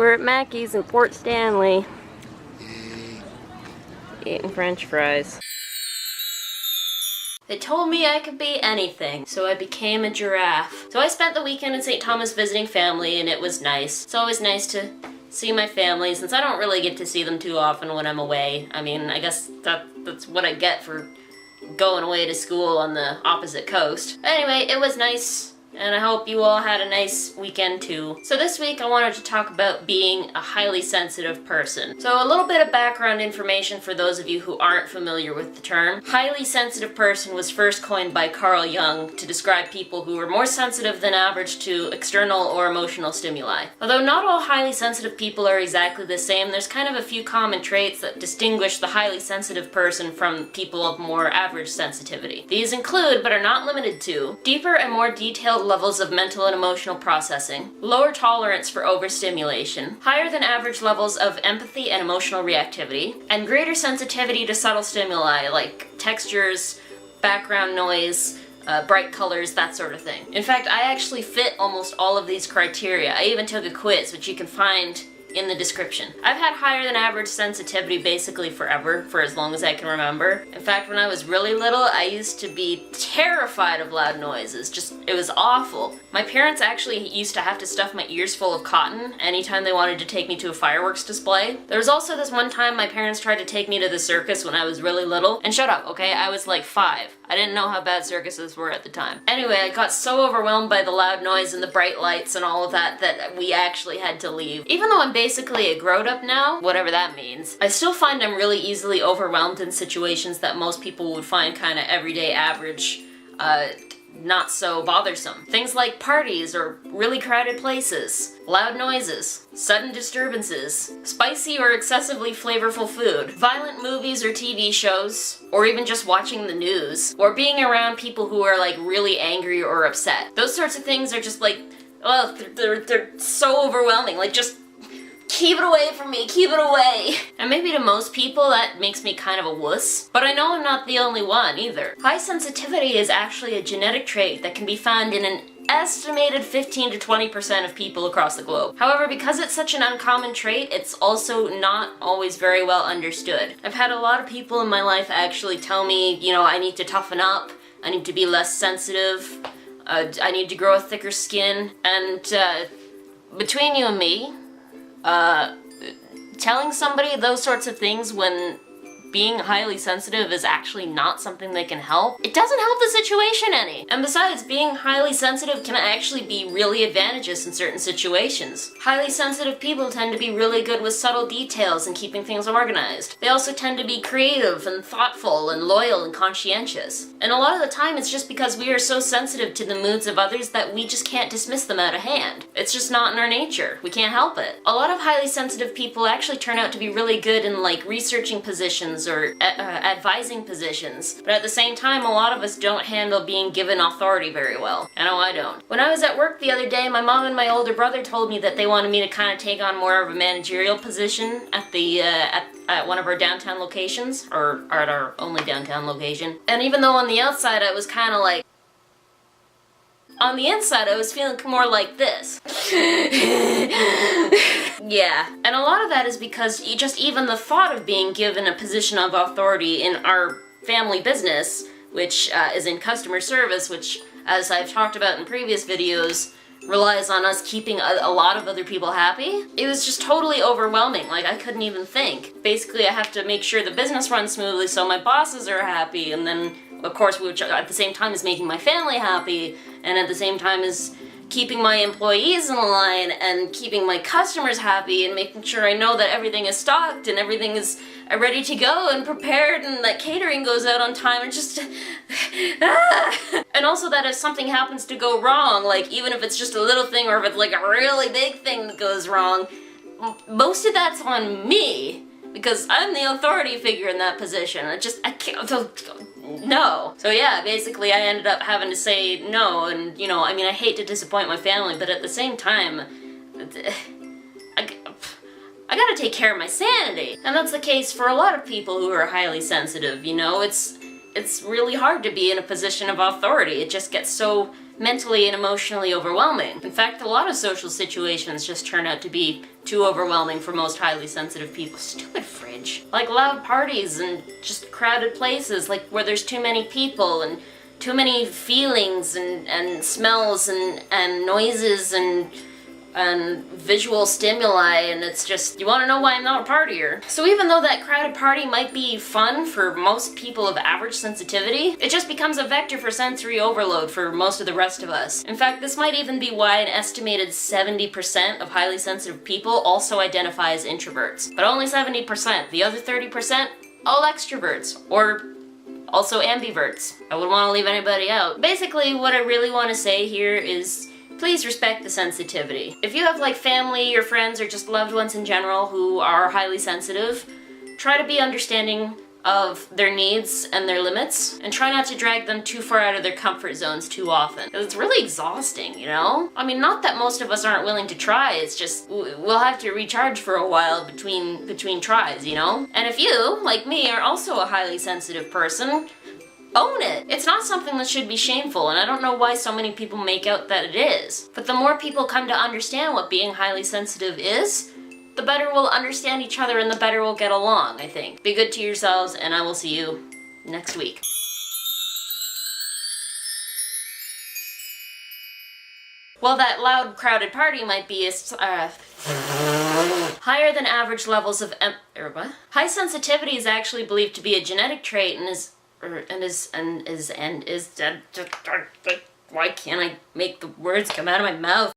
We're at Mackey's in Port Stanley. Eating French fries. They told me I could be anything, so I became a giraffe. So I spent the weekend in St. Thomas visiting family, and it was nice. It's always nice to see my family, since I don't really get to see them too often when I'm away. I mean, I guess that's what I get for going away to school on the opposite coast. Anyway, it was nice. And I hope you all had a nice weekend too. So this week I wanted to talk about being a highly sensitive person. So a little bit of background information for those of you who aren't familiar with the term. Highly sensitive person was first coined by Carl Jung to describe people who are more sensitive than average to external or emotional stimuli. Although not all highly sensitive people are exactly the same, there's kind of a few common traits that distinguish the highly sensitive person from people of more average sensitivity. These include, but are not limited to, deeper and more detailed levels of mental and emotional processing, lower tolerance for overstimulation, higher than average levels of empathy and emotional reactivity, and greater sensitivity to subtle stimuli like textures, background noise, bright colors, that sort of thing. In fact, I actually fit almost all of these criteria. I even took a quiz, which you can find in the description. I've had higher than average sensitivity basically forever, for as long as I can remember. In fact, when I was really little, I used to be terrified of loud noises. It was awful. My parents actually used to have to stuff my ears full of cotton anytime they wanted to take me to a fireworks display. There was also this one time my parents tried to take me to the circus when I was really little. And shut up, okay? I was like 5. I didn't know how bad circuses were at the time. Anyway, I got so overwhelmed by the loud noise and the bright lights and all of that that we actually had to leave. Even though I'm basically a grown-up now, whatever that means, I still find I'm really easily overwhelmed in situations that most people would find kind of everyday average, not so bothersome. Things like parties or really crowded places, loud noises, sudden disturbances, spicy or excessively flavorful food, violent movies or TV shows, or even just watching the news, or being around people who are like really angry or upset. Those sorts of things are just like, oh, they're so overwhelming. Like, just keep it away from me, keep it away. And maybe to most people that makes me kind of a wuss, but I know I'm not the only one either. High sensitivity is actually a genetic trait that can be found in an estimated 15 to 20% of people across the globe. However, because it's such an uncommon trait, it's also not always very well understood. I've had a lot of people in my life actually tell me, you know, I need to toughen up, I need to be less sensitive, I need to grow a thicker skin, and between you and me, telling somebody those sorts of things when being highly sensitive is actually not something that can help, it doesn't help the situation any. And besides, being highly sensitive can actually be really advantageous in certain situations. Highly sensitive people tend to be really good with subtle details and keeping things organized. They also tend to be creative and thoughtful and loyal and conscientious. And a lot of the time it's just because we are so sensitive to the moods of others that we just can't dismiss them out of hand. It's just not in our nature. We can't help it. A lot of highly sensitive people actually turn out to be really good in like researching positions or advising positions, but at the same time a lot of us don't handle being given authority very well. I know I don't. When I was at work the other day, my mom and my older brother told me that they wanted me to kind of take on more of a managerial position at the at one of our downtown locations, or at our only downtown location. And even though on the outside I was kind of like, on the inside, I was feeling more like this. Yeah. And a lot of that is because even the thought of being given a position of authority in our family business, which is in customer service, which, as I've talked about in previous videos, relies on us keeping a lot of other people happy. It was just totally overwhelming. Like, I couldn't even think. Basically, I have to make sure the business runs smoothly so my bosses are happy, and then, of course, which at the same time is making my family happy, and at the same time is keeping my employees in line and keeping my customers happy and making sure I know that everything is stocked and everything is ready to go and prepared and that catering goes out on time and just and also that if something happens to go wrong, like even if it's just a little thing or if it's like a really big thing that goes wrong, most of that's on me because I'm the authority figure in that position. I can't, no. So yeah, basically I ended up having to say no, and you know, I mean, I hate to disappoint my family, but at the same time, I gotta take care of my sanity. And that's the case for a lot of people who are highly sensitive, you know? It's really hard to be in a position of authority. It just gets so mentally and emotionally overwhelming. In fact, a lot of social situations just turn out to be too overwhelming for most highly sensitive people. Stupid fridge. Like loud parties and just crowded places, like where there's too many people and too many feelings and smells and noises and visual stimuli, and it's just, you want to know why I'm not a partier. So even though that crowded party might be fun for most people of average sensitivity, it just becomes a vector for sensory overload for most of the rest of us. In fact, this might even be why an estimated 70% of highly sensitive people also identify as introverts. But only 70%. The other 30%, all extroverts, or also ambiverts. I wouldn't want to leave anybody out. Basically, what I really want to say here is, please respect the sensitivity. If you have like family or friends or just loved ones in general who are highly sensitive, try to be understanding of their needs and their limits, and try not to drag them too far out of their comfort zones too often. Because it's really exhausting, you know? I mean, not that most of us aren't willing to try, it's just we'll have to recharge for a while between tries, you know? And if you, like me, are also a highly sensitive person, own it. It's not something that should be shameful, and I don't know why so many people make out that it is. But the more people come to understand what being highly sensitive is, the better we'll understand each other and the better we'll get along, I think. Be good to yourselves, and I will see you next week. Well, that loud, crowded party might be higher than average levels of high sensitivity is actually believed to be a genetic trait and is why can't I make the words come out of my mouth?